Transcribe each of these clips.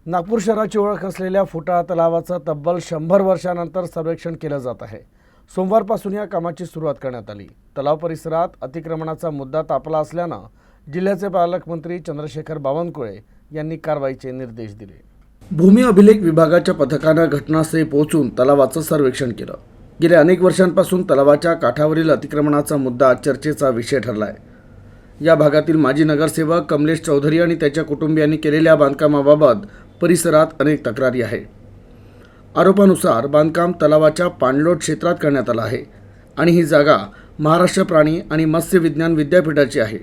नागपूर शहराची ओळख असलेल्या फुटाळा तलावाचं तब्बल 100 वर्षांनंतर सर्वेक्षण केलं जात आहे। सोमवारपासून या कामाची सुरुवात करण्यात आली। तलाव परिसरात अतिक्रमणाचा मुद्दा तापला असल्यानं जिल्ह्याचे पालकमंत्री चंद्रशेखर बावनकुळे यांनी कारवाईचे निर्देश दिले। भूमी अभिलेख विभागाच्या पथकानं घटनास्थळी पोहोचून तलावाचं सर्वेक्षण केलं। गेल्या अनेक वर्षांपासून तलावाच्या काठावरील अतिक्रमणाचा मुद्दा चर्चेचा विषय ठरला आहे। या भागातील माजी नगरसेवक कमलेश चौधरी आणि त्याच्या कुटुंबियांनी केलेल्या बांधकामाबाबत परिसरात अनेक तक्रारी आहे। आरोपानुसार बांधकाम तलावाच्या पाणलोट क्षेत्रात करण्यात आलं आहे आणि ही जागा महाराष्ट्र प्राणी आणि मत्स्य विज्ञान विद्यापीठाची आहे।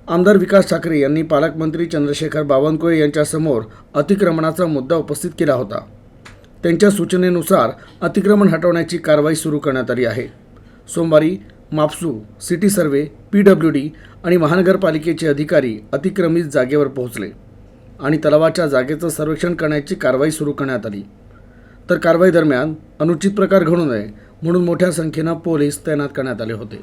आमदार विकास ठाकरे यांनी पालकमंत्री चंद्रशेखर बावनकुळे यांच्यासमोर अतिक्रमणाचा मुद्दा उपस्थित केला होता। त्यांच्या सूचनेनुसार अतिक्रमण हटवण्याची कारवाई सुरू करण्यात आली आहे। सोमवारी मापसू, सिटी सर्वे, PWD आणि महानगरपालिकेचे अधिकारी अतिक्रमित जागेवर पोहोचले आणि तलावाच्या जागेचं सर्वेक्षण करण्याची कारवाई सुरू करण्यात आली। तर कारवाई दरम्यान अनुचित प्रकार घडू नये म्हणून मोठ्या संख्येनं पोलीस तैनात करण्यात आले होते।